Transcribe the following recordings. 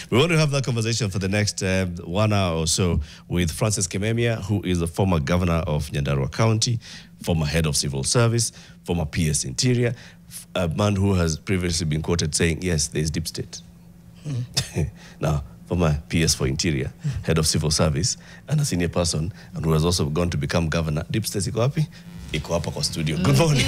We want to have that conversation for the next 1 hour or so with Francis Kimemia, who is the former governor of Nyandarua County, former head of civil service, former PS Interior, a man who has previously been quoted saying, yes, there's deep state. Now, former PS for Interior, head of civil service, and a senior person, and who has also gone to become governor. Deep state iko wapi? Iko hapa kwa studio. Good morning.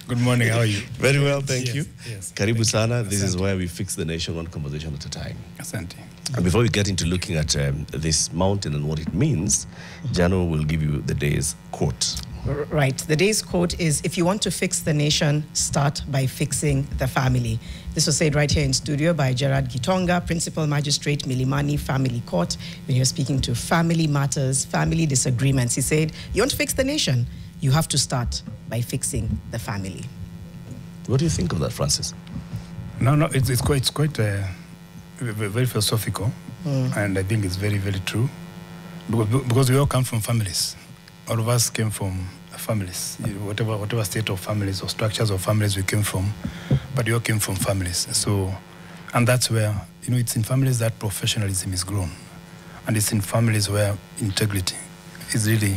Good morning, how are you? Very well, thank you. Yes. Karibu sana. This is where we fix the nation one conversation at a time. Asante. And before we get into looking at this mountain and what it means, Jano will give you the day's quote. Right. The day's quote is, if you want to fix the nation, start by fixing the family. This was said right here in studio by Gerard Gitonga, Principal Magistrate, Milimani Family Court, when he was speaking to family matters, family disagreements. He said, you want to fix the nation, you have to start by fixing the family. What do you think of that, Francis? No, it's quite very philosophical, and I think it's very, very true, because we all come from families. All of us came from families, whatever state of families or structures of families we came from, but we all came from families. So, and that's where, it's in families that professionalism is grown, and it's in families where integrity is really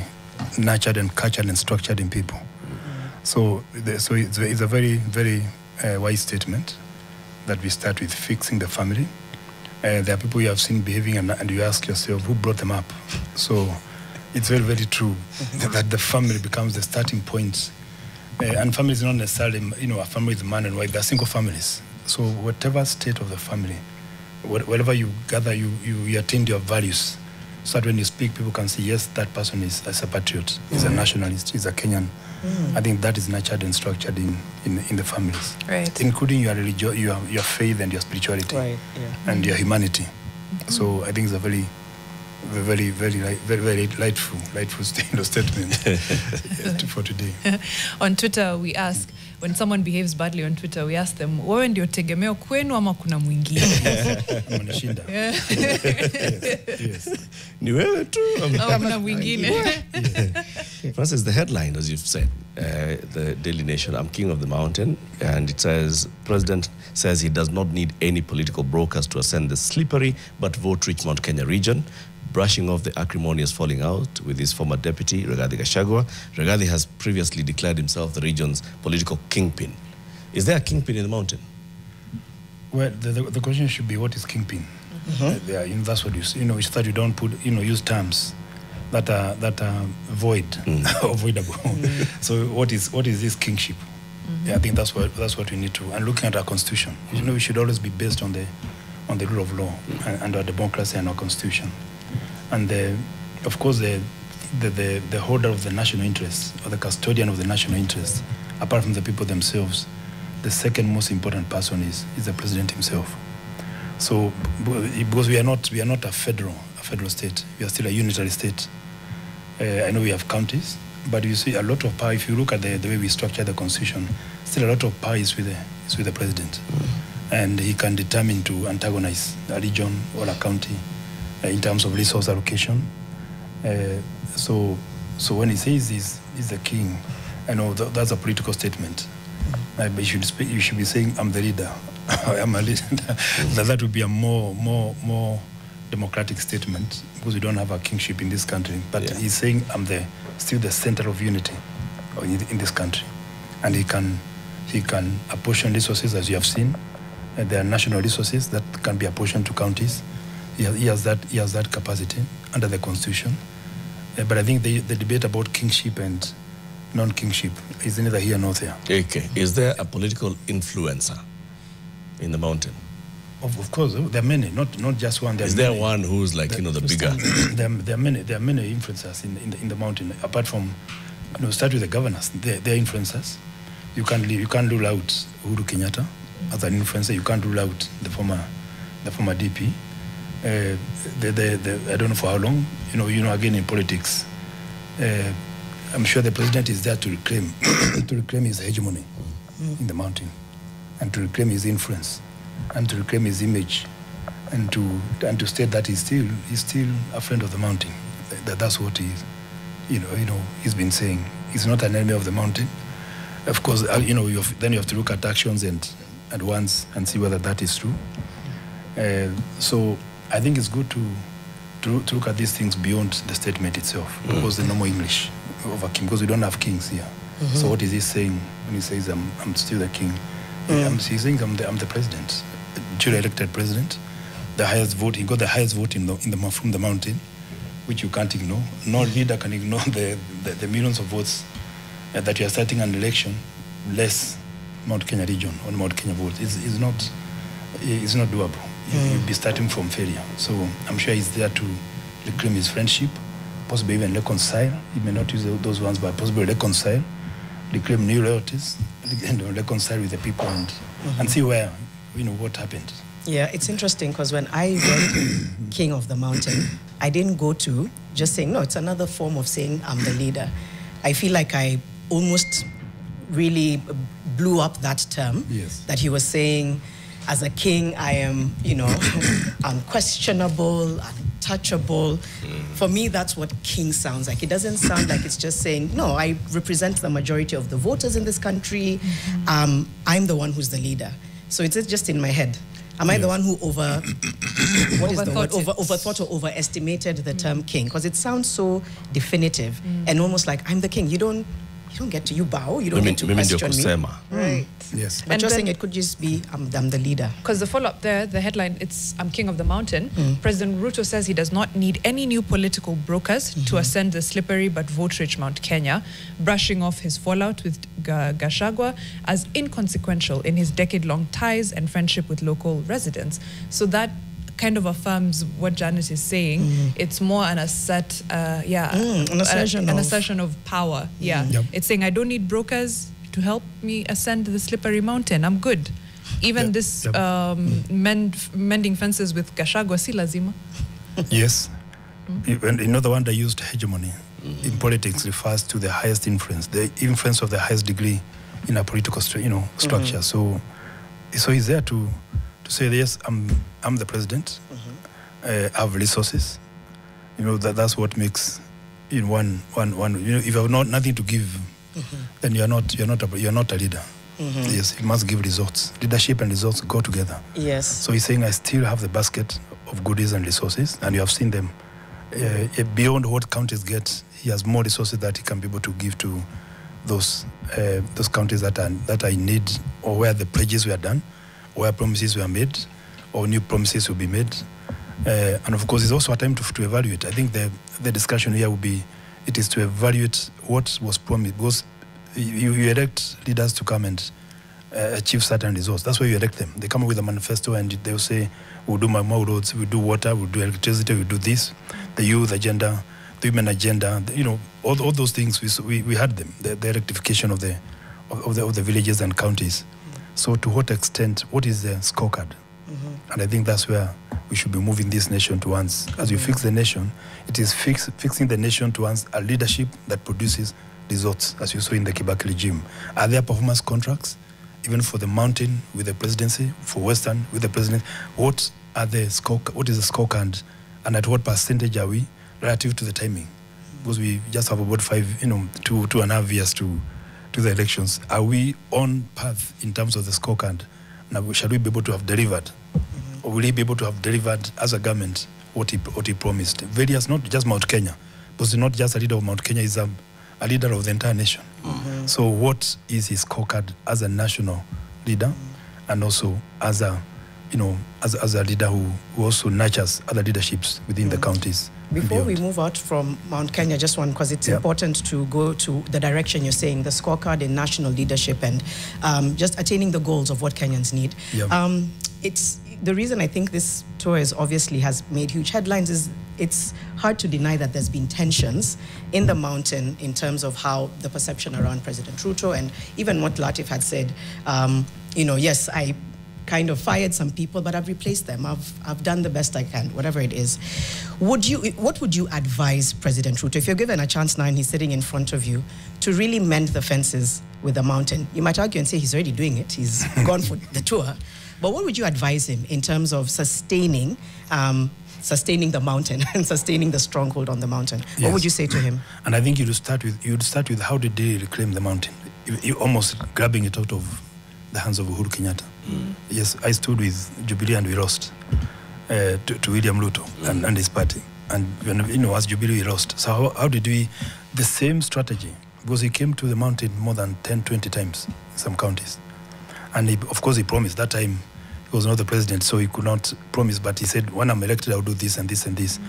nurtured and cultured and structured in people. So it's a very, very wise statement that we start with fixing the family. There are people you have seen behaving, and you ask yourself, who brought them up? So it's very, very true that the family becomes the starting point. And family is not necessarily, a family with man and wife. They're single families. So whatever state of the family, wherever you gather, you attend your values. So that when you speak, people can say, yes, that person is a patriot, is a nationalist, is a Kenyan. I think that is nurtured and structured in the families. Right. Including your religion, your faith and your spirituality. Right. Yeah. And your humanity. So I think it's a very, very, very lightful statement for today. On Twitter, we ask, when someone behaves badly on Twitter, we ask them, wewe ndio tegemeo kwenu ama kuna mwingine? Mwanashinda. Yes. Ni wewe tu ama kuna mwingine? Francis, the headline, as you've said, the Daily Nation, I'm king of the mountain, and it says, President says he does not need any political brokers to ascend the slippery but vote-rich Mount Kenya region, brushing off the acrimonious falling out with his former deputy, Rigathi Gachagua. Rigathi has previously declared himself the region's political kingpin. Is there a kingpin in the mountain? Well, the question should be, what is kingpin? That's what so that you don't use terms that are void, avoidable. So what is this kingship? Yeah, I think that's what we need to. And looking at our constitution, we should always be based on the rule of law and our democracy and our constitution. And of course, the holder of the national interest, or the custodian of the national interest, apart from the people themselves, the second most important person is the president himself. So, because we are not a federal state, we are still a unitary state. I know we have counties, but you see a lot of power. If you look at the way we structure the constitution, still a lot of power is with the president, and he can determine to antagonize a region or a county in terms of resource allocation. So when he says he's the king, I know that's a political statement. But you should be saying, I'm the leader. I am a leader. That would be a more democratic statement, because we don't have a kingship in this country. But he's saying, I'm still the center of unity in this country. And he can apportion resources, as you have seen. There are national resources that can be apportioned to counties. He has that capacity under the constitution. But I think the debate about kingship and non-kingship is neither here nor there. Okay. Is there a political influencer in the mountain? Of course, there are many, not just one. Is there one who's like, the bigger? There are many influencers in the mountain. Apart from, start with the governors. They're influencers. You can't rule out Uhuru Kenyatta as an influencer. You can't rule out the former DP. I don't know for how long. Again in politics, I'm sure the president is there to reclaim his hegemony in the mountain, and to reclaim his influence, and to reclaim his image, and to state that he's still a friend of the mountain. That's what he's been saying. He's not an enemy of the mountain. Of course, then you have to look at actions and at once and see whether that is true. So I think it's good to look at these things beyond the statement itself, because the normal English of a king, because we don't have kings here. So what is he saying when he says, I'm still the king? He's saying, I'm the president, duly elected president, the highest vote. He got the highest vote from the mountain, which you can't ignore. No leader can ignore the millions of votes that you are starting an election, less Mount Kenya region or Mount Kenya vote. It's not doable. You'll be starting from failure. So I'm sure he's there to reclaim his friendship, possibly even reconcile. He may not use those ones, but possibly reconcile, reclaim new loyalties, reconcile with the people and see where, what happened. Yeah, it's interesting because when I read King of the Mountain, I didn't go to just saying, no, it's another form of saying I'm the leader. I feel like I almost really blew up that term. Yes. That he was saying, as a king, I am, unquestionable, untouchable. For me, that's what king sounds like. It doesn't sound like it's just saying, no, I represent the majority of the voters in this country. I'm the one who's the leader. So it's just in my head. Am I the one who overthought or overestimated the term king? Because it sounds so definitive and almost like I'm the king. You don't get to, you bow, you don't get to question me. Right. Yes. But you're saying it could just be, I'm the leader. Because the follow-up there, the headline, it's I'm king of the mountain. President Ruto says he does not need any new political brokers to ascend the slippery but vote-rich Mount Kenya, brushing off his fallout with Gachagua as inconsequential in his decade-long ties and friendship with local residents. So that kind of affirms what Janet is saying. It's more an assertion of power. Yeah. Yep. It's saying I don't need brokers to help me ascend the slippery mountain. I'm good. Even this mending fences with Gachagua si lazima. Yes. The one that used hegemony in politics refers to the highest influence, the influence of the highest degree in a political structure. So he's there to say, yes, I'm the president. I have resources. That's what makes one. If you have nothing to give, then you're not a leader. Yes, you must give results. Leadership and results go together. Yes. So he's saying, I still have the basket of goodies and resources, and you have seen them. Beyond what counties get, he has more resources that he can be able to give to those counties that are in need, or where the pledges were done, where promises were made, or new promises will be made. And of course, it's also a time to evaluate. I think the discussion here will be, it is to evaluate what was promised, because you elect leaders to come and achieve certain results. That's why you elect them. They come up with a manifesto and they'll say, we'll do more roads, we'll do water, we'll do electricity, we'll do this, the youth agenda, the women agenda, all those things, we had them, the rectification of the villages and counties. So to what extent, what is the scorecard? And I think that's where we should be moving this nation towards. As we fix the nation, it is fixing the nation towards a leadership that produces results, as you saw in the Kibaki regime. Are there performance contracts, even for the mountain with the presidency, for Western with the president? What is the scorecard, and at what percentage are we relative to the timing? Because we just have about 2.5 years to the elections. Are we on path in terms of the scorecard? Now, shall we be able to have delivered? Or will he be able to have delivered as a government what he promised? Various, not just Mount Kenya, because he's not just a leader of Mount Kenya, he's a leader of the entire nation. So what is his scorecard as a national leader, and also as a leader who also nurtures other leaderships within the counties? Before we move out from Mount Kenya, just one, because it's important to go to the direction you're saying, the scorecard in national leadership and just attaining the goals of what Kenyans need. It's the reason I think this tour has made huge headlines is it's hard to deny that there's been tensions in the mountain in terms of how the perception around President Ruto, and even what Latif had said, yes, I kind of fired some people, but I've replaced them. I've done the best I can, whatever it is. What would you advise President Ruto, if you're given a chance now and he's sitting in front of you, to really mend the fences with the mountain? You might argue and say he's already doing it. He's gone for the tour. But what would you advise him in terms of sustaining the mountain and sustaining the stronghold on the mountain? Yes. What would you say to him? And I think you'd start with how did they reclaim the mountain? You almost grabbing it out of the hands of Uhuru Kenyatta. Yes, I stood with Jubilee and we lost to William Ruto and his party. And when, as Jubilee we lost. So how did we, the same strategy, because he came to the mountain more than 10, 20 times in some counties. And of course he promised. That time he was not the president, so he could not promise, but he said, when I'm elected, I'll do this and this and this.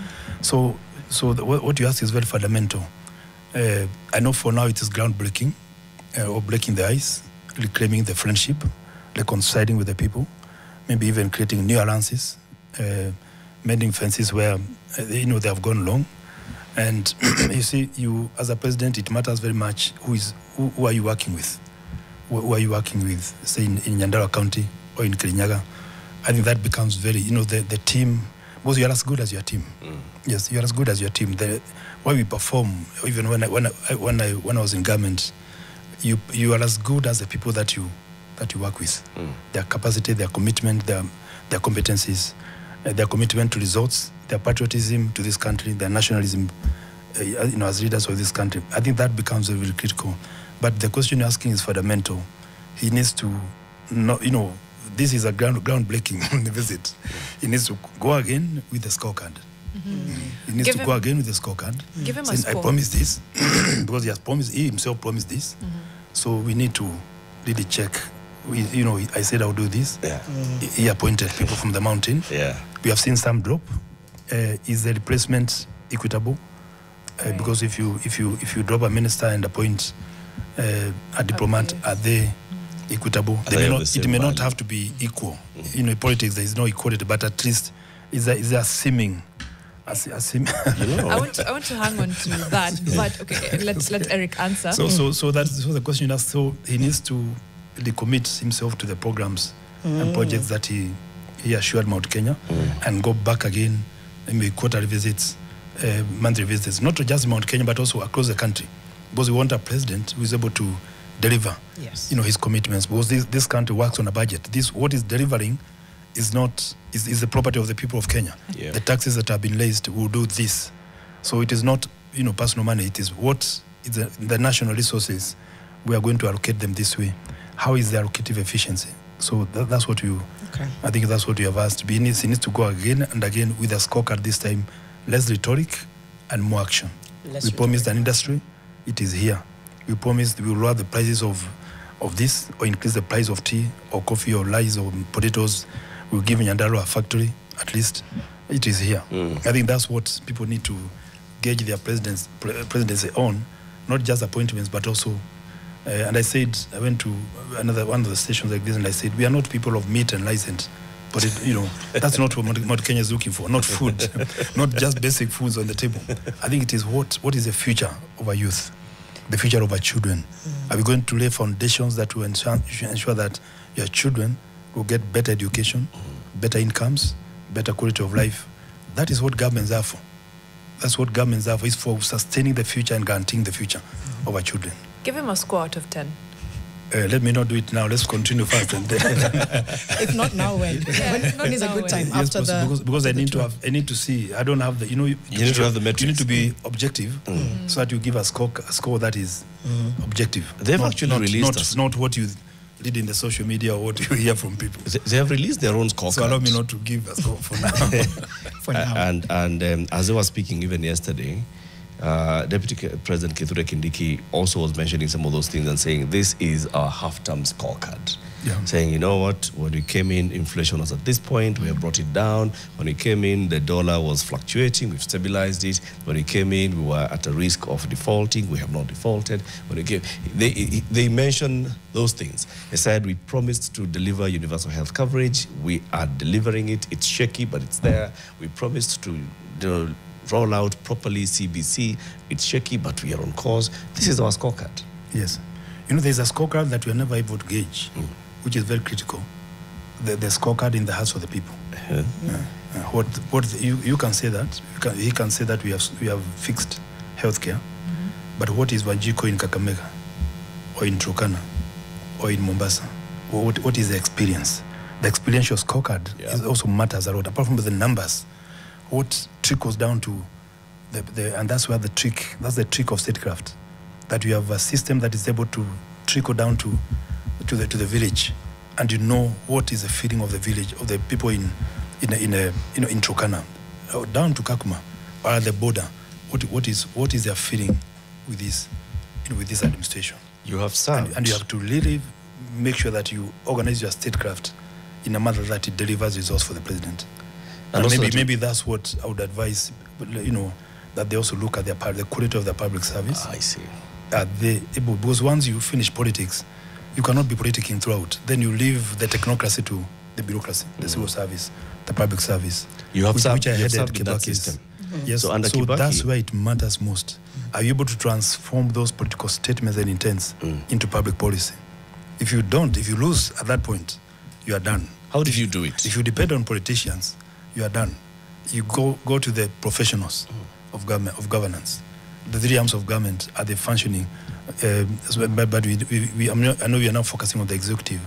So what you ask is very fundamental. I know for now it is groundbreaking, or breaking the ice, reclaiming the friendship, reconciling with the people, maybe even creating new alliances, mending fences where they have gone long. And you see, you as a president, it matters very much who are you working with. Who are you working with, say in Nyandarua County or in Kirinyaga? I think that becomes very, the team, because you are as good as your team. Yes, you are as good as your team. Why we perform, even when I was in government, you are as good as the people that you work with. Their capacity, their commitment, their competencies, their commitment to results, their patriotism to this country, their nationalism, as leaders of this country. I think that becomes very, very critical. But the question you're asking is fundamental. He needs to this is a groundbreaking visit. He needs to go again with the scorecard. He needs to go again with the scorecard. Give him a saying, score. I promised this, because he himself promised this. So we need to really check. I said I'll do this. He appointed people from the mountain. We have seen some drop. Is the replacement equitable? Because if you drop a minister and appoint a diplomat, are they equitable? It may not have to be equal. In politics there is no equality, but at least is there seeming. I want to hang on to that, but okay, let's let Eric answer. So that's the question you asked. So he needs to recommit himself to the programs and projects that he assured Mount Kenya, and go back again, maybe quarterly visits, monthly visits, not just Mount Kenya but also across the country, because we want a president who is able to deliver his commitments, because this country works on a budget. What is delivering is the property of the people of Kenya. The taxes that have been raised will do this. So it is not personal money. It is what is the national resources. We are going to allocate them this way. How is the allocative efficiency? So that's what I think that's what you have asked. He needs to go again and again with a scorecard this time. Less rhetoric and more action. We promised an industry. It is here. We promised we will lower the prices of this, or increase the price of tea or coffee or rice or potatoes. We'll give Nyandarua a factory, at least. It is here. I think that's what people need to gauge their presidency on, not just appointments, but also, and I went to one of the stations like this, and I said, we are not people of meat and license. But that's not what Mount Kenya is looking for. Not food, not just basic foods on the table. I think it is what is the future of our youth, the future of our children. Are we going to lay foundations that will ensure that your children will get better education, better incomes, better quality of life? That is what governments are for. That's what governments are for. It's for sustaining the future and guaranteeing the future of our children. Give him a score out of 10. Let me not do it now. Let's continue first and then. If not now, when? When is a good time? Yes, because I need to see. I don't have the. You need to have the metrics. You need to be objective, so that you give a score that is objective. They've actually released not what you read in the social media or what you hear from people. They have released their own scorecard. So allow me not to give a score for now. And as I was speaking even yesterday, Deputy President Kithure Kindiki also was mentioning some of those things and saying this is our half-term scorecard. Saying, you know what, when we came in, inflation was at this point, we have brought it down. When we came in, the dollar was fluctuating, we've stabilized it. When we came in, we were at a risk of defaulting, we have not defaulted. When we came, they mentioned those things. They said we promised to deliver universal health coverage, we are delivering it, it's shaky, but it's there. We promised to roll out properly CBC, it's shaky, but we are on course. This is our scorecard. Yes. There's a scorecard that we are never able to gauge, which is very critical. The scorecard in the hearts of the people. You can say that. He can say that we have fixed healthcare, but what is Wajiko in Kakamega, or in Turkana, or in Mombasa? What is the experience? The experiential scorecard also matters a lot. Apart from the numbers, what trickles down to and that's where that's the trick of statecraft, that you have a system that is able to trickle down to the village and you know what is the feeling of the village, of the people in Turkana, down to Kakuma, or at the border, what is their feeling with this, with this administration? You have served. And you have to really make sure that you organize your statecraft in a manner that it delivers results for the president. And maybe that's what I would advise, that they also look at the quality of the public service. I see. Because once you finish politics, you cannot be politicking throughout. Then you leave the technocracy to the bureaucracy, the civil service, the public service. You have served in that Kibaki's system. Yes, so that's where it matters most. Are you able to transform those political statements and intents into public policy? If you don't, if you lose at that point, you are done. How did you do it? If you depend on politicians, you are done. You go to the professionals of governance. The three arms of government are they functioning? But I know we are now focusing on the executive.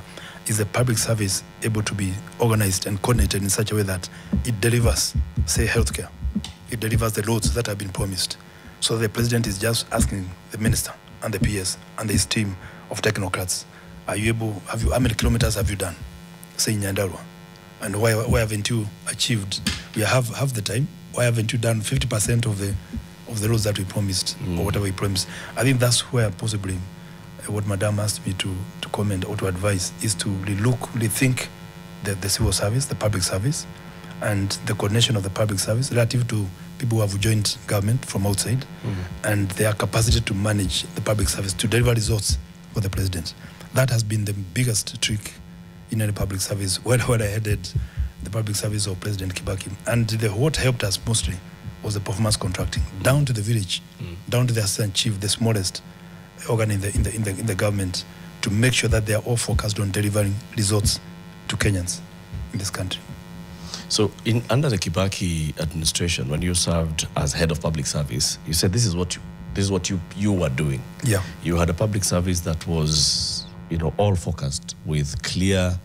Is the public service able to be organized and coordinated in such a way that it delivers, say, healthcare? It delivers the loads that have been promised. So the president is just asking the minister and the PS and his team of technocrats, how many kilometers have you done, say in Nyandarua? And why haven't you achieved? We have the time. Why haven't you done 50% of the roads that we promised or whatever we promised? I think that's where possibly what Madam asked me to comment or to advise is to rethink the civil service, the public service, and the coordination of the public service relative to people who have joined government from outside and their capacity to manage the public service to deliver results for the president. That has been the biggest trick in any public service when I headed the public service of President Kibaki. And what helped us mostly was the performance contracting, down to the village, down to the assistant chief, the smallest organ in the government, to make sure that they are all focused on delivering results to Kenyans in this country. So under the Kibaki administration, when you served as head of public service, you said this is what you were doing. Yeah. You had a public service that was, all focused with clear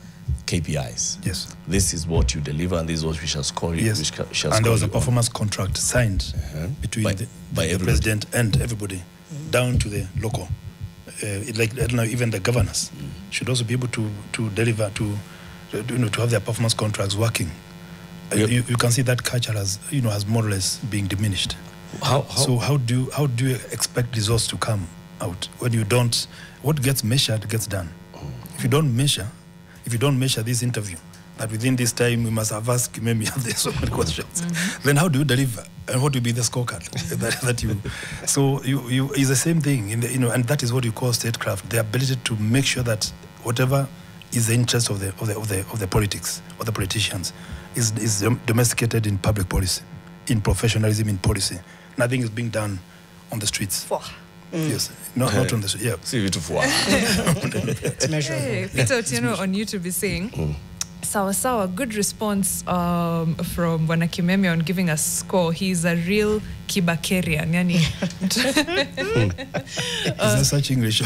KPIs. Yes. This is what you deliver, and this is what we shall score you. Yes. And there was a performance contract signed between the president and everybody, down to the local. I don't know, even the governors should also be able to deliver, to have their performance contracts working. You can see that culture has more or less being diminished. So how do you expect results to come out when you don't? What gets measured gets done. If you don't measure this interview, that within this time we must have asked Kimemia so many questions, then how do you deliver? And what will be the scorecard that you? So you is the same thing and that is what you call statecraft, the ability to make sure that whatever is the interest of the politics or the politicians is domesticated in public policy, in professionalism, in policy. Nothing is being done on the streets. Yes, not on the street. Yeah. It's measurable. Hey, Peter Otieno on YouTube is saying, Sawa, good response from Bwana Kimemia on giving us score. He's a real Kibakerian. Is there such English?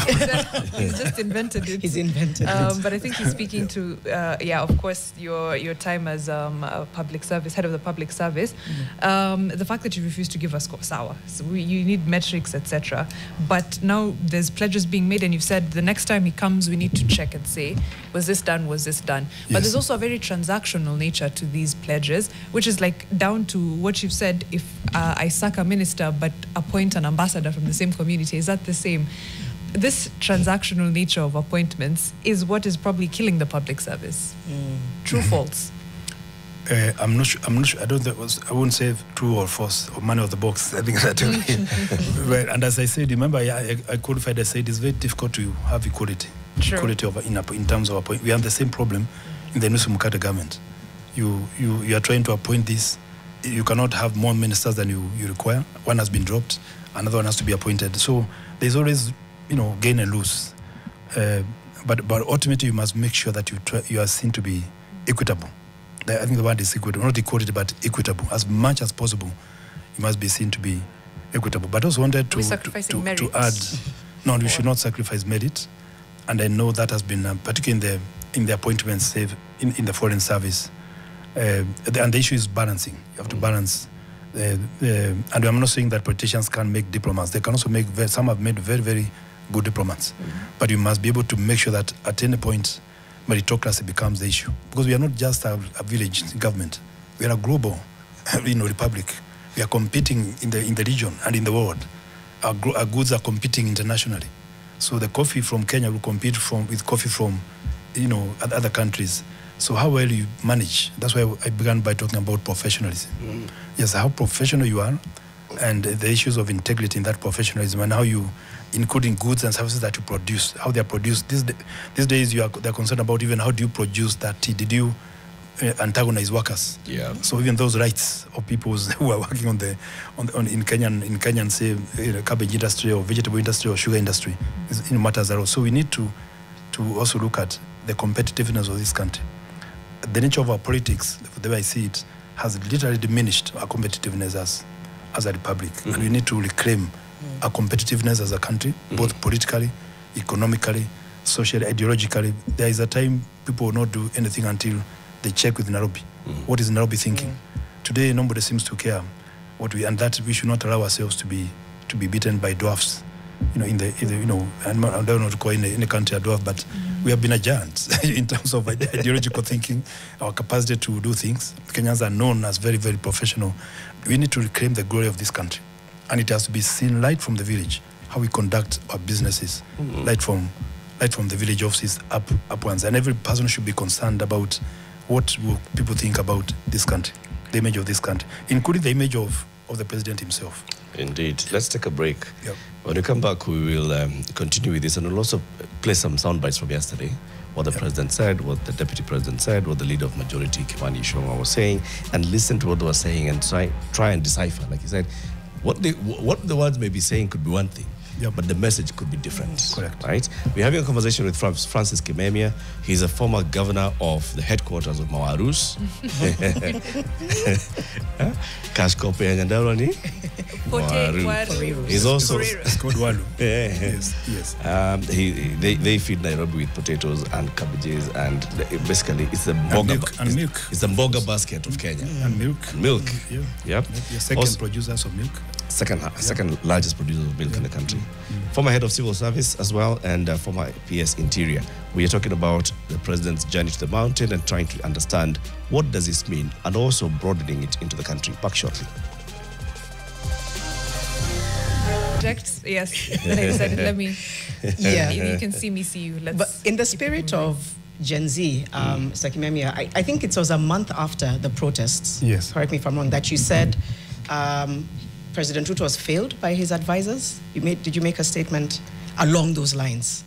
He's just invented it. He's invented it. But I think he's speaking to, of course, your time as a public service, head of the public service. The fact that you refuse to give us score, Sawa. So you need metrics, etc. But now there's pledges being made, and you've said the next time he comes, we need to check and say, was this done, was this done? But Yes. there's also a very transactional nature to these pledges, which is like down to what you've said, if I sack a minister but appoint an ambassador from the same community, is that the same? This transactional nature of appointments is what is probably killing the public service. True, false? I'm not sure. I wouldn't say true or false or money of the box. I think that. Well, and as I said, remember, I qualified. I said it's very difficult to have equality. True. Equality in terms of appointment. We have the same problem in the Nusu Mukata government. You are trying to appoint this. You cannot have more ministers than you require. One has been dropped, another one has to be appointed. So there's always, gain and lose. But ultimately, you must make sure that you are seen to be equitable. I think the word is equitable, not equality, but equitable. As much as possible, you must be seen to be equitable. But I also wanted to add, no, we should not sacrifice merit. And I know that has been, particularly in the appointments, say, in the foreign service. And the issue is balancing. You have to balance. And I'm not saying that politicians can't make diplomats. They can also some have made very, very good diplomats. But you must be able to make sure that at any point, meritocracy becomes the issue. Because we are not just a village government. We are a global republic. We are competing in the region and in the world. Our goods are competing internationally. So the coffee from Kenya will compete with coffee from other countries. So how well you manage, that's why I began by talking about professionalism. Yes, how professional you are, and the issues of integrity in that professionalism, and how you, including goods and services that you produce, how they are produced. These days they're concerned about even how do you produce that tea? Did you antagonize workers? Yeah. So even those rights of people who are working in Kenyan say cabbage industry or vegetable industry or sugar industry matters a lot. So we need to also look at the competitiveness of this country. The nature of our politics, the way I see it, has literally diminished our competitiveness as a republic. And we need to reclaim our competitiveness as a country, both politically, economically, socially, ideologically. There is a time people will not do anything until they check with Nairobi. What is Nairobi thinking? Today, nobody seems to care and that we should not allow ourselves to be beaten by dwarfs. I don't know to call in a country a dwarf, but we have been a giant in terms of ideological thinking, our capacity to do things. Kenyans are known as very, very professional. We need to reclaim the glory of this country. And it has to be seen right from the village, how we conduct our businesses, right from the village offices upwards. And every person should be concerned about what will people think about this country, the image of this country, including the image of the president himself. Indeed. Let's take a break. Yep. When we come back, we will continue with this, and we'll also play some sound bites from yesterday. What the president said, what the deputy president said, what the leader of majority, Kimani Ichung'wah, was saying, and listen to what they were saying and try and decipher. Like he said, what the words may be saying could be one thing, but the message could be different. Correct. Right? We're having a conversation with Francis Kimemia. He's a former governor of the headquarters of Mawarus. Cash copy Nyandarua ni? He's also It's called Walu. Yes. They feed Nairobi with potatoes and cabbages, and basically it's the milk. It's the mboga basket of Kenya. And milk. Milk. Yeah. Yep. The second producers of milk. Second largest producer of milk in the country. Former head of civil service as well, and former PS Interior. We are talking about the president's journey to the mountain and trying to understand what does this mean, and also broadening it into the country. Back shortly. Yes, I said, let me. Yeah. You can see me, see you. But in the spirit of Gen Z, Mr. Kimemia, I think it was a month after the protests. Yes. Correct me if I'm wrong. That you said President Ruto was failed by his advisors. Did you make a statement along those lines?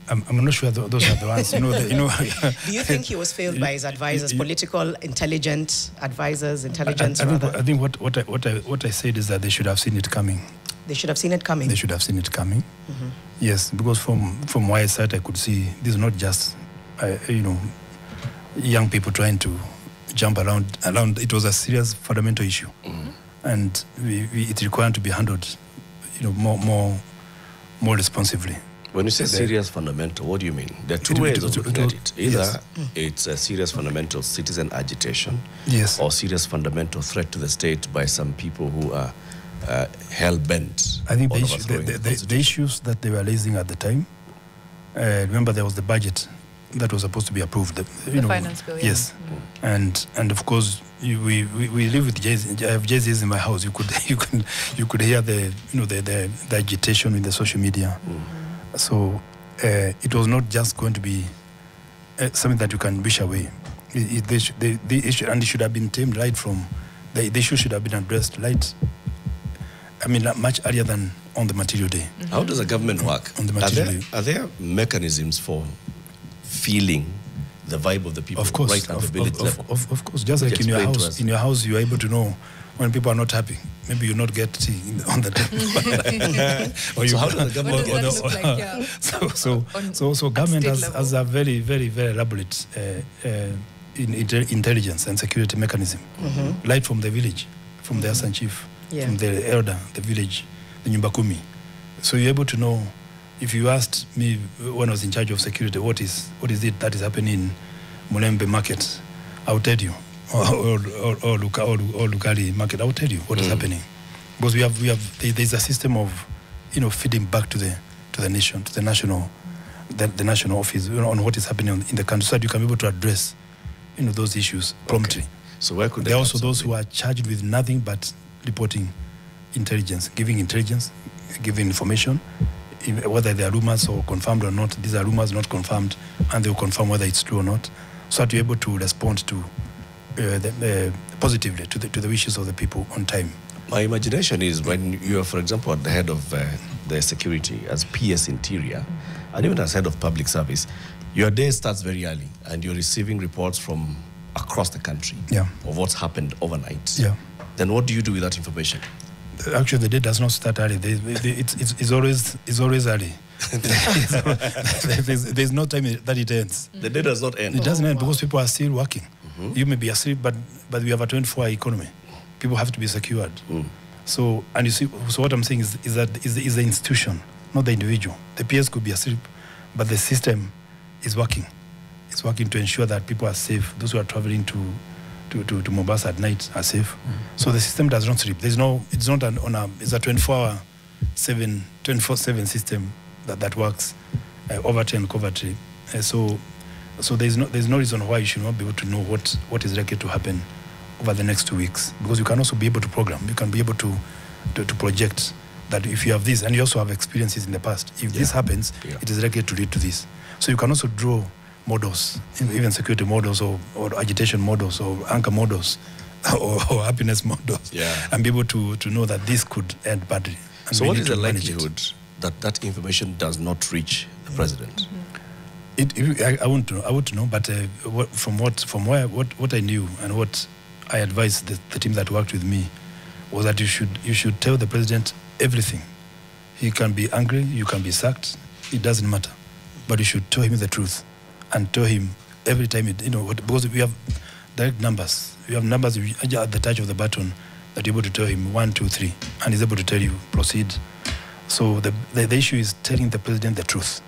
I'm not sure those are the ones. Do you think he was failed by his advisors, political, intelligent advisors, intelligence? I think what I said is that they should have seen it coming. They should have seen it coming. They should have seen it coming. Yes, because from my side I could see this is not just young people trying to jump around. It was a serious fundamental issue, and it required to be handled, more responsibly. When you say serious fundamental, what do you mean? There are two ways of looking at it. Either it's a serious fundamental citizen agitation, or serious fundamental threat to the state by some people who are hell-bent. I think the issues that they were raising at the time, remember there was the budget that was supposed to be approved. The finance bill, yes. And of course, we live with Jay-Z. I have Jay-Z in my house. You could hear the agitation in the social media. So it was not just going to be something that you can wish away. The issue, and it should have been tamed right from the issue should have been addressed right. I mean, much earlier than on the material day. How does the government work? On the material day. Are there mechanisms for feeling the vibe of the people right at the village level? Of course, just like in your house. In your house, you are able to know when people are not happy. Maybe you not get tea on the table. So how does the government get So government has a very, very, very elaborate intelligence and security mechanism, right from the village, from the Assistant Chief, from the elder, the village, the Nyumba Kumi. So you're able to know. If you asked me when I was in charge of security, what is it that is happening in Mulembe Market, I'll tell you, or Lukali Market, I'll tell you what is happening, because there's a system of feeding back to the nation, to the national the national office, on what is happening in the country, so that you can be able to address, those issues promptly. Okay. So where could there are also those who are charged with nothing but reporting intelligence, giving information, whether they are rumors or confirmed or not. These are rumors, not confirmed, and they will confirm whether it's true or not, so that you're able to respond to positively to the wishes of the people on time. My imagination is when you are, for example, at the head of the security as PS Interior, and even as head of public service, your day starts very early, and you're receiving reports from across the country of what's happened overnight. Yeah. Then what do you do with that information? Actually, the day does not start early. It's always early. There's no time that it ends. The day does not end. It doesn't end because people are still working. You may be asleep, but we have a 24-hour economy. People have to be secured. So what I'm saying is that the institution, not the individual. The PS could be asleep, but the system is working. It's working to ensure that people are safe. Those who are traveling to Mombasa at night are safe. So the system does not sleep. It's a 24-hour, 24/7 system that works overtly and covertly. So there's no reason why you should not be able to know what is likely to happen over the next 2 weeks, because you can also be able to program. You can be able to project that if you have this, and you also have experiences in the past, if this happens, it is likely to lead to this. So you can also draw models, even security models or agitation models or anchor models or happiness models, and be able to know that this could end badly. So what is the likelihood that information does not reach the president? I wouldn't know, but from what I knew and what I advised the team that worked with me was that you should tell the president everything. He can be angry, you can be sacked, it doesn't matter, but you should tell him the truth and tell him every time because we have direct numbers. We have numbers at the touch of the button that you're able to tell him 1, 2, 3, and he's able to tell you proceed. So the issue is telling the president the truth,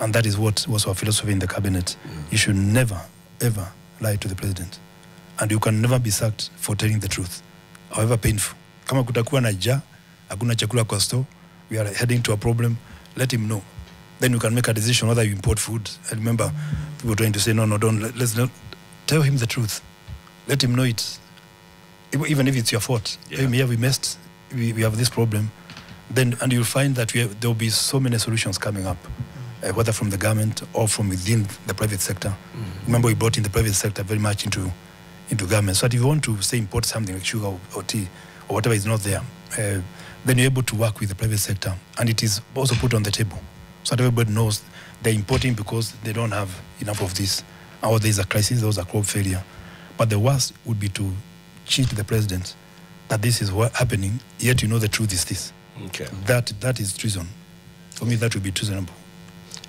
and that is what was our philosophy in the cabinet. You should never ever lie to the president, and you can never be sacked for telling the truth, however painful. Kama kutakuwa na njaa, hakuna chakula kwa store, we are heading to a problem, let him know. Then you can make a decision whether you import food. I remember people trying to say, no, let's not. Tell him the truth. Let him know it. Even if it's your fault. Yeah, we messed. We have this problem. And you'll find that there will be so many solutions coming up, whether from the government or from within the private sector. Remember, we brought in the private sector very much into government. So that if you want to say import something like sugar or tea or whatever is not there, then you're able to work with the private sector. And it is also put on the table, so that everybody knows they're importing because they don't have enough of this, or there's a crisis, there's a crop failure. But the worst would be to cheat the president that this is what happening, yet the truth is this. Okay. That is treason. For me, that would be treasonable.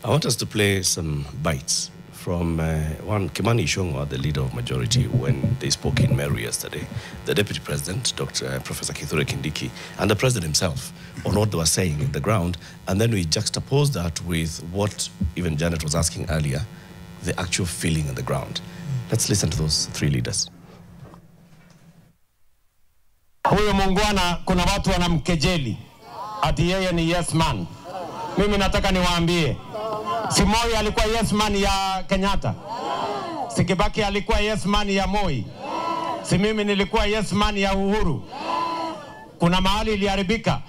I want us to play some bites from one Kimani Ichung'wah, the leader of majority, when they spoke in Meru yesterday, the deputy president, Professor Kithure Kindiki, and the president himself, on what they were saying in the ground, and then we juxtapose that with what even Janet was asking earlier, the actual feeling on the ground. Let's listen to those three leaders. Huyo muungwana, kuna watu wanamkejeli ati yeye ni yes man. Mimi nataka niwaambie, si Moi alikuwa yes man ya Kenyatta, si Kibaki alikuwa yes man ya Moi, si mimi nilikuwa yes man ya Uhuru. Kuna mahali iliharibika,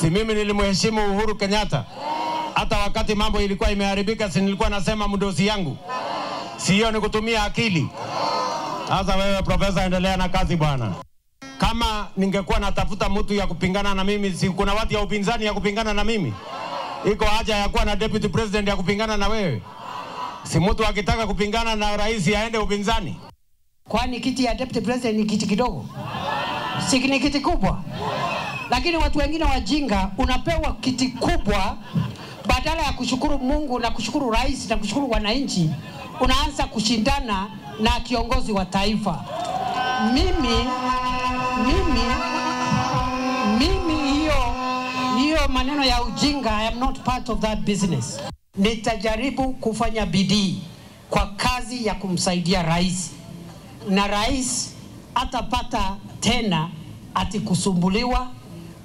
si mimi nilimheshimu Uhuru Kenyatta. Hata wakati mambo ilikuwa imeharibika, si nilikuwa nasema mdosi yangu. Si hiyo ni kutumia akili? Sasa wewe profesa, endelea na kazi bwana. Kama ningekuwa natafuta mtu ya kupingana na mimi, si kuna watu ya upinzani ya kupingana na mimi? Iko haja ya kuwa na deputy president ya kupingana na wewe? Si mtu akitaka kupingana na rais aende upinzani? Kwani kiti ya deputy president ni kiti kidogo? Si ni kiti kubwa? Lakini watu wengine wajinga, unapewa kiti kubwa, badala ya kushukuru Mungu na kushukuru rais na kushukuru wananchi, unaanza kushindana na kiongozi wa taifa. Mimi hiyo maneno ya ujinga, I am not part of that business. Nitajaribu kufanya bidii kwa kazi ya kumsaidia rais, na rais atapata tena ati kusumbuliwa,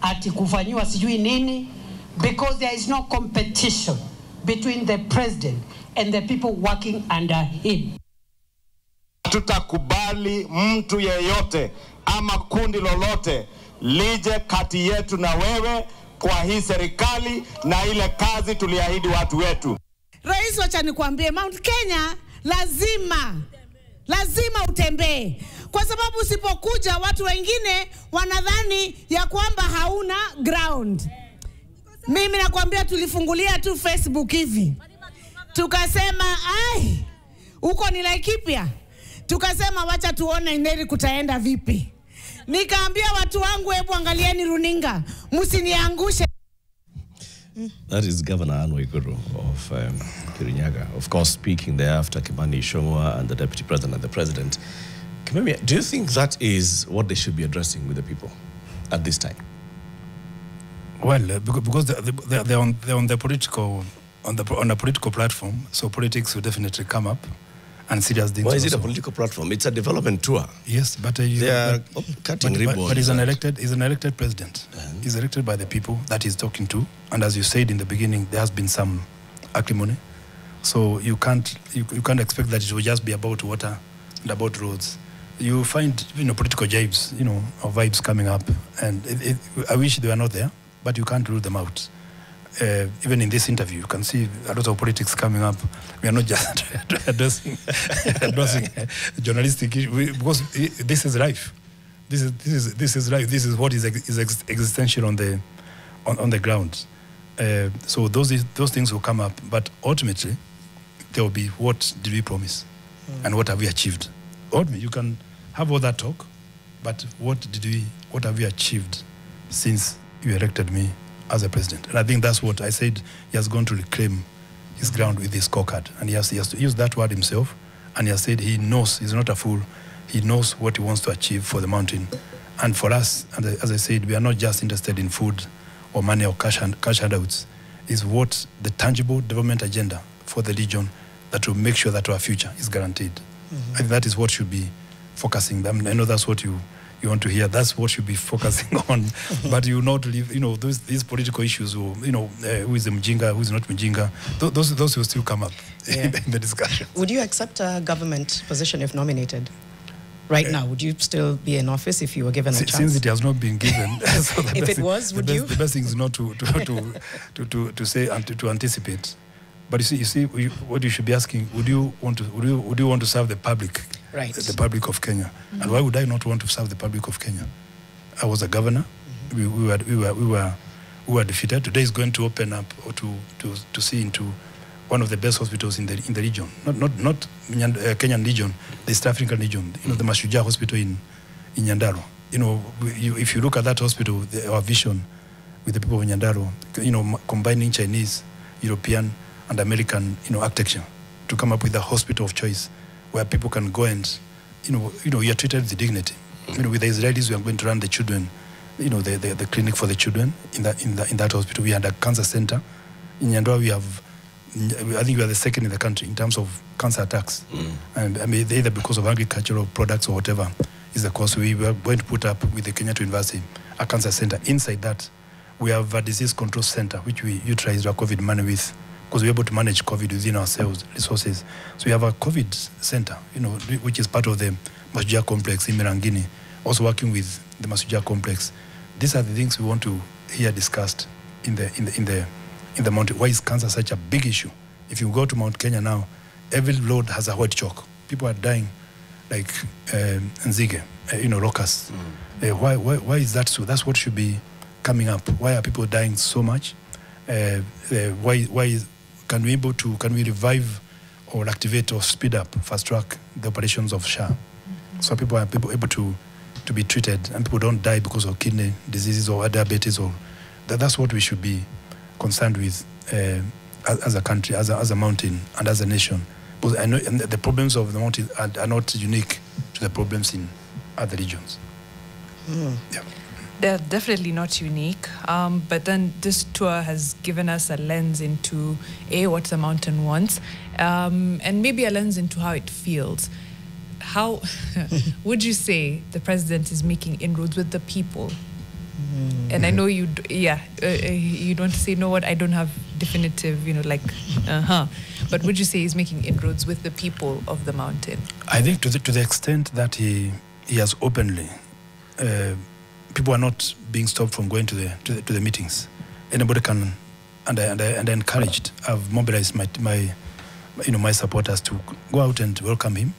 ati kufanyiwa sijui nini, because there is no competition between the president and the people working under him. Tutakubali mtu yeyote ama kundi lolote lije kati yetu na wewe kwa hii serikali na ile kazi tuliahidi watu wetu. Rais, wacha nikwambie, Mount Kenya lazima utembee, kwa sababu usipokuja watu wengine wanadhani ya kwamba hauna ground. Mimi nakwambia, tulifungulia tu Facebook hivi, tukasema uko ni Laikipia, tukasema wacha tuone Nyeri kutaenda vipi. Nikaambia watu wangu, hebu angalieni runinga, msiniangushe. That is Governor Anne Waiguru of Kirinyaga, of course, speaking there after Kimani Ichung'wah and the Deputy President and the President. Kimemia, do you think that is what they should be addressing with the people at this time? Well, because they're on the political on a political platform, so politics will definitely come up, and serious things. Why is it a political platform? It's a development tour. Yes, but they are cutting ribbons. But he's an elected president. He's elected by the people that he's talking to, and as you said in the beginning, there has been some acrimony. So you can't expect that it will just be about water and about roads. You find political jibes, or vibes coming up, and I wish they were not there, but you can't rule them out. Even in this interview, you can see a lot of politics coming up. We are not just addressing journalistic issues, because this is life. This is life. This is what is existential on the ground. So those things will come up, but ultimately there will be, what did we promise, and what have we achieved? Ultimately, you can have all that talk, but what have we achieved since you elected me as a president? And I think that's what I said. He has gone to reclaim his ground with his scorecard, and he has to use that word himself. And he has said he knows, he's not a fool. He knows what he wants to achieve for the mountain. And for us, as I said, we are not just interested in food or money or cash handouts. It's what the tangible development agenda for the region that will make sure that our future is guaranteed. I think that is what should be focusing. I know that's what you want to hear. That's what should be focusing on. But you not leave, these political issues, or, who is a Mjinga, who is not Mjinga, those will still come up in the discussion. Would you accept a government position if nominated? Right now, would you still be in office if you were given a chance? Since it has not been given, so if it was, would you? The best thing is not to say and to anticipate. But you see, what you should be asking: Would you want to serve the public, right? The public of Kenya, and why would I not want to serve the public of Kenya? I was a governor. We were defeated. Today is going to open up, or to see into one of the best hospitals in the region, not Kenyan region, the East African region. The Mashujaa Hospital in Nyandarua. If you look at that hospital, our vision with the people of Nyandarua, combining Chinese, European, and American, architecture to come up with a hospital of choice where people can go and, you're treated with dignity. With the Israelis, we are going to run the children, the clinic for the children in that hospital. We had a cancer center in Nyandarua. I think we are the second in the country in terms of cancer attacks. And either because of agricultural products or whatever is the cause. We are going to put up with the Kenyatta University a cancer center. Inside that, we have a disease control center, which we utilize our COVID money with, because we're able to manage COVID within ourselves, resources. So we have a COVID center, which is part of the Mashujaa complex in Merangini, also working with the Mashujaa complex. These are the things we want to hear discussed in the mountain. Why is cancer such a big issue? If you go to Mount Kenya now, every road has a white chalk. People are dying like nzige, locusts. Why is that so? That's what should be coming up. Why are people dying so much? Why can we revive or activate or speed up, fast track the operations of SHA? So people are able to be treated, and people don't die because of kidney diseases or diabetes. Or that's what we should be concerned with as a country, as a mountain, and as a nation. Because I know the problems of the mountain are not unique to the problems in other regions. Yeah. They're definitely not unique, but then this tour has given us a lens into what the mountain wants, and maybe a lens into how it feels. How would you say the president is making inroads with the people And I know you don't say, no, what, I don't have definitive, like, But would you say he's making inroads with the people of the mountain? I think to the extent that he has openly, people are not being stopped from going to the meetings. Anybody can, and I encouraged. I've mobilized my supporters to go out and welcome him,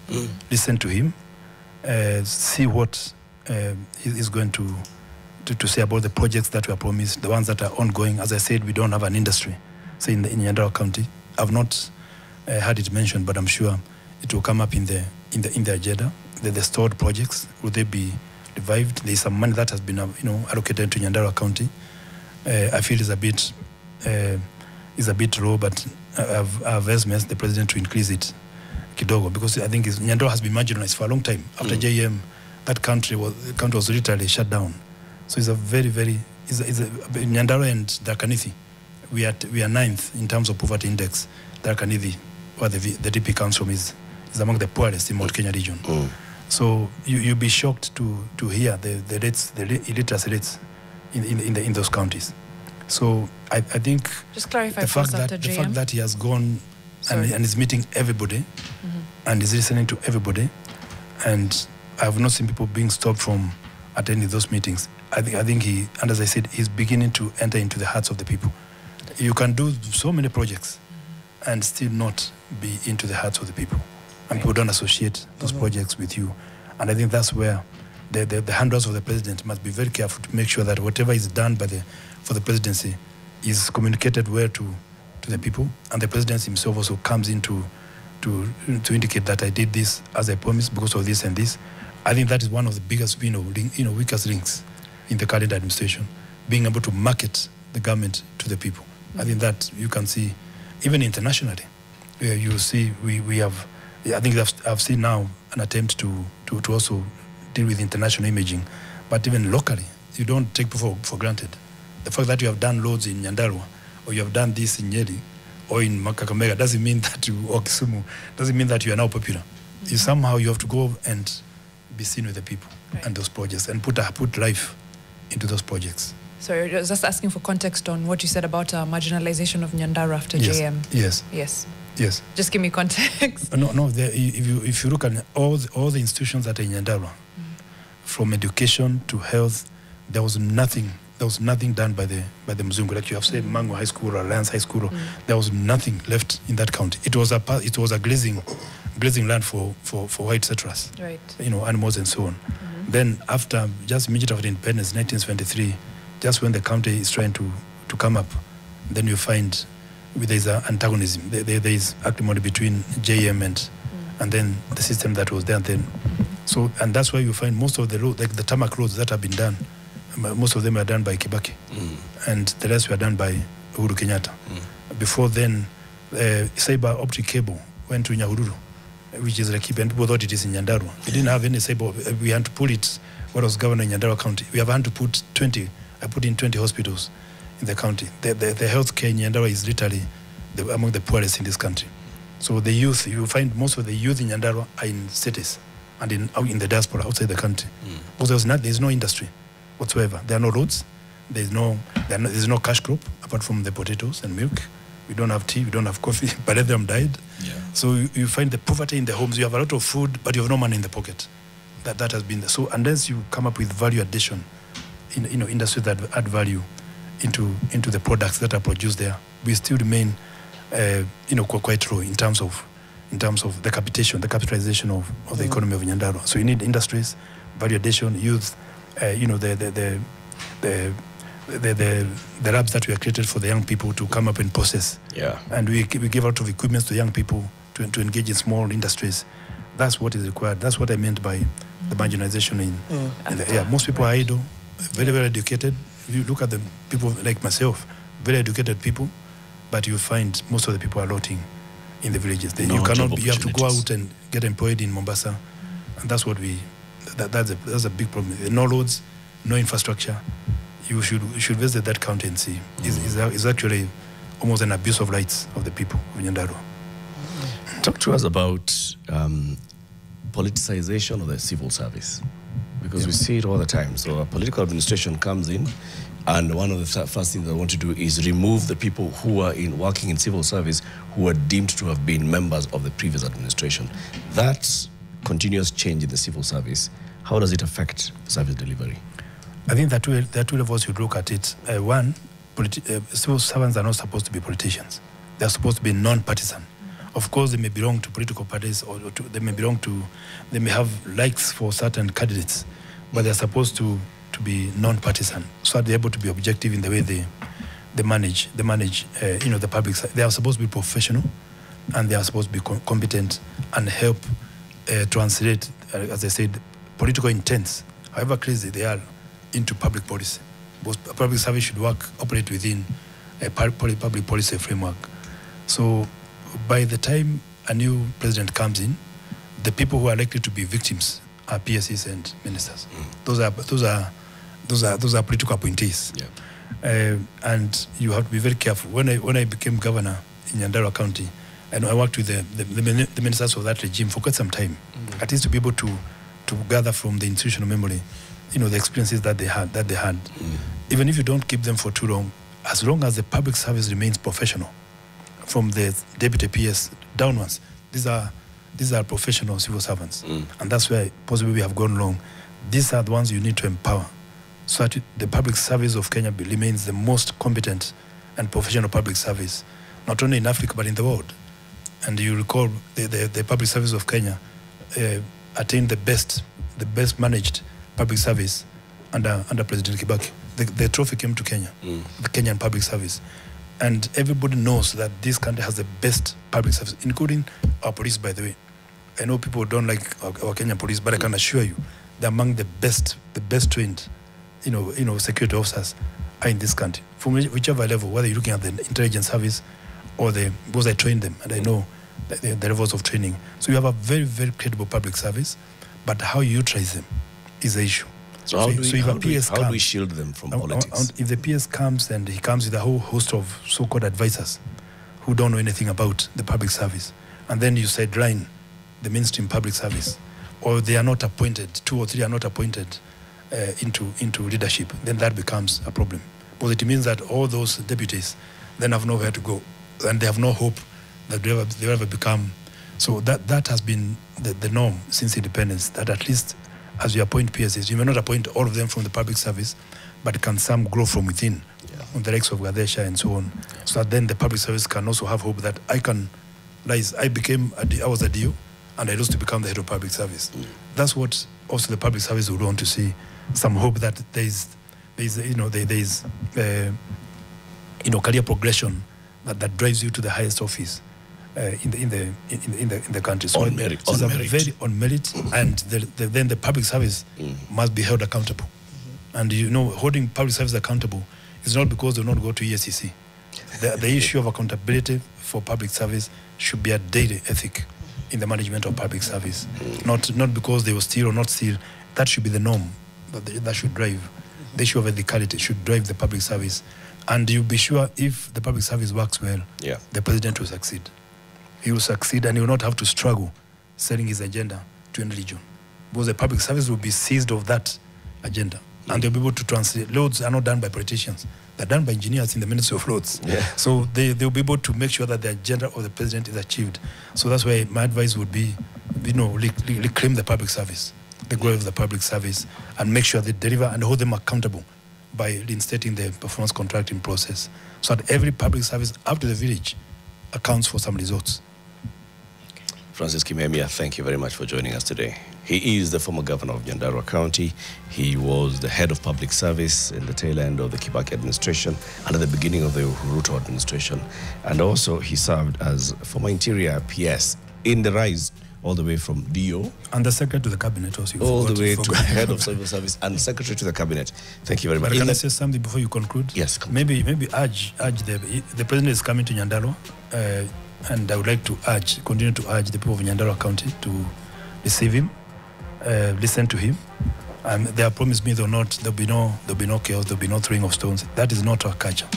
listen to him, see what he's going to say about the projects that were promised, the ones that are ongoing. As I said, we don't have an industry, say in Nyandarua County. I've not had it mentioned, but I'm sure it will come up in the agenda. The stored projects, will they be revived? There's some money that has been allocated to Nyandarua County. I feel is a bit low, but I've asked the president to increase it kidogo, because I think Nyandarua has been marginalized for a long time. After JM, that country was literally shut down. So it's a very, Nyandarua and Dakanithi, we are 9th in terms of poverty index. Dakanithi, where the DP comes from, is among the poorest in Mount Kenya region. So you'll be shocked to hear the illiteracy rates in those counties. So I think just clarify the fact that he has gone and is meeting everybody and is listening to everybody, and I have not seen people being stopped from attending those meetings. I think he, and as I said, he's beginning to enter into the hearts of the people. You can do so many projects and still not be into the hearts of the people, and people don't associate those projects with you. And I think that's where the handlers of the president must be very careful to make sure that whatever is done for the presidency is communicated well to the people, and the president himself also comes in to indicate that I did this as I promised because of this and this. I think that is one of the biggest, weakest links in the current administration, being able to market the government to the people. I think that you can see, even internationally, you see we have. I think I've seen now an attempt to also deal with international imaging, but even locally, you don't take people for granted. The fact that you have done loads in Nyandarua, or you have done this in Nyeri, or in Kakamega, doesn't mean that or Kisumu, doesn't mean that you are now popular. Somehow you have to go and be seen with the people and those projects, and put life into those projects. So you're just asking for context on what you said about marginalization of Nyandarua after JM. Yes. Just give me context. No. If you look at all the institutions that are in Nyandarua, from education to health, there was nothing done by the Mzungu. Like you have said, Mango High School or Alliance High School, there was nothing left in that county. It was a grazing land for white settlers, right? Animals and so on. Then after, just immediately after independence, 1973, just when the county is trying to come up, then you find there's an antagonism. There is acrimony between JM and then the system that was there then. So, and that's why you find most of the roads, like the tarmac roads that have been done, most of them were done by Kibaki, and the rest were done by Uhuru Kenyatta. Before then, cyber optic cable went to Nyahururu, which is like, and people thought it is in Nyandarua. We didn't have any cyber. We had to pull it. What was governor in Nyandarua County? We have had to put 20. I put in 20 hospitals in the county. The healthcare in Nyandarua is literally among the poorest in this country. So the youth, you find most of the youth in Nyandarua are in cities and in the diaspora outside the country. Because there's no industry whatsoever. There are no roads. There's no cash crop apart from the potatoes and milk. We don't have tea. We don't have coffee. But of them died. Yeah. So you find the poverty in the homes. You have a lot of food, but you have no money in the pocket. That has been there. So unless you come up with value addition in industries that add value into the products that are produced there, we still remain quite low in terms of the capitalization of the economy of Nyandarua. So you need industries, value addition, youth, the labs that we have created for the young people to come up and process. Yeah. And we give out of equipment to young people to engage in small industries. That's what is required. That's what I meant by the marginalization most people are idle, very, very educated. You look at the people like myself, very educated people, but you find most of the people are rotting in the villages. You have to go out and get employed in Mombasa, and that's what that's a big problem. No roads, no infrastructure. You should visit that county and see. It's actually almost an abuse of rights of the people of Nyandarua. Talk to us about politicization of the civil service. because we see it all the time. So a political administration comes in, and one of the first things they want to do is remove the people who are working in civil service who are deemed to have been members of the previous administration. That continuous change in the civil service, how does it affect service delivery? I think there are two levels you look at it. One, civil servants are not supposed to be politicians. They are supposed to be non-partisan. Of course, they may belong to political parties, or they may have likes for certain candidates, but they are supposed to be non-partisan, so that they're able to be objective in the way they manage the public side. They are supposed to be professional, and they are supposed to be competent and help translate, as I said, political intents, however crazy they are, into public policy. Both public service should operate within a public policy framework. So by the time a new president comes in, the people who are likely to be victims are PSCs and ministers. Those are political appointees. Yeah. And you have to be very careful. When I became governor in Nyandarua County, and I worked with the ministers of that regime for quite some time, at least to be able to gather from the institutional memory, the experiences that they had. Even if you don't keep them for too long, as long as the public service remains professional, from the deputy PS downwards, these are professional civil servants, and that's where possibly we have gone wrong. These are the ones you need to empower, so that the public service of Kenya remains the most competent and professional public service, not only in Africa but in the world. And you recall the public service of Kenya attained the best managed public service under President Kibaki. The trophy came to Kenya, the Kenyan public service. And everybody knows that this country has the best public service, including our police, by the way. I know people don't like our Kenyan police, but I can assure you they're among the best trained, security officers are in this country. From whichever level, whether you're looking at the intelligence service or because I trained them and I know the levels of training. So you have a very, very credible public service, but how you utilize them is the issue. So how do we shield them from politics? If the PS comes and he comes with a whole host of so-called advisors who don't know anything about the public service, and then you sideline the mainstream public service, or they are not appointed, 2 or 3 are not appointed into leadership, then that becomes a problem. Because it means that all those deputies then have nowhere to go, and they have no hope that they'll ever become. So that has been the norm since independence, that at least as you appoint PSs, you may not appoint all of them from the public service, but can some grow from within, on the likes of Gadesha and so on, so that then the public service can also have hope that I was a DO, and I used to become the head of public service. That's what also the public service would want to see, some hope that there is career progression that drives you to the highest office in the country. So on merit. Very on merit, and then the public service must be held accountable. And holding public service accountable is not because they will not go to ESCC. The issue of accountability for public service should be a daily ethic in the management of public service, not because they will steal or not steal. That should be the norm. That should drive the issue of ethicality, should drive the public service. And you'll be sure if the public service works well, the president will succeed. He will succeed, and he will not have to struggle selling his agenda to any region, because the public service will be seized of that agenda, and they'll be able to translate. Roads are not done by politicians; they're done by engineers in the Ministry of Roads. So they'll be able to make sure that the agenda of the president is achieved. So that's why my advice would be, reclaim the public service, the glory of the public service, and make sure they deliver and hold them accountable by reinstating the performance contracting process, so that every public service up to the village accounts for some results. Francis Kimemia, thank you very much for joining us today. He is the former governor of Nyandarua County. He was the head of public service in the tail end of the Kibaki administration and at the beginning of the Ruto administration. And also he served as former interior PS in the rise all the way from DO. And the secretary to the cabinet also. All the way to head of civil service and secretary to the cabinet. Thank you very much. Can I say something before you conclude? Yes. Maybe urge the president is coming to Nyandarua, and I would like to continue to urge the people of Nyandarua County to receive him, listen to him. They have promised me there'll be no chaos, there'll be no throwing of stones. That is not our culture.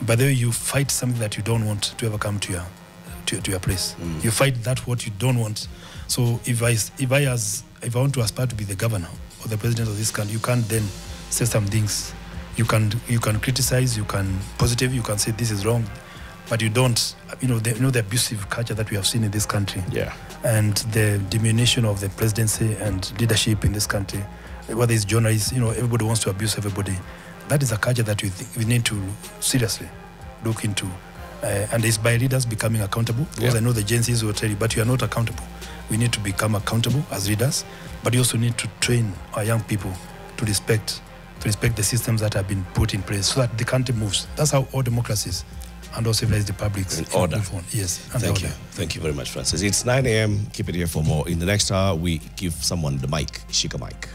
By the way, you fight something that you don't want to ever come to your place. You fight what you don't want. So if I want to aspire to be the governor or the president of this country, you can't then say some things. You can criticize, you can positive, you can say this is wrong, but you don't. The abusive culture that we have seen in this country. Yeah. And the diminution of the presidency and leadership in this country, whether it's journalists, everybody wants to abuse everybody. That is a culture that we need to seriously look into. And it's by leaders becoming accountable. Because I know the Gen Zs will tell you, but you are not accountable. We need to become accountable as leaders, but you also need to train our young people to respect the systems that have been put in place so that the country moves. That's how all democracies and all civilized republics order. move on. Yes. Thank you. Thank you very much, Francis. It's 9 a.m. Keep it here for more. In the next hour, we give someone the mic. Shika mic.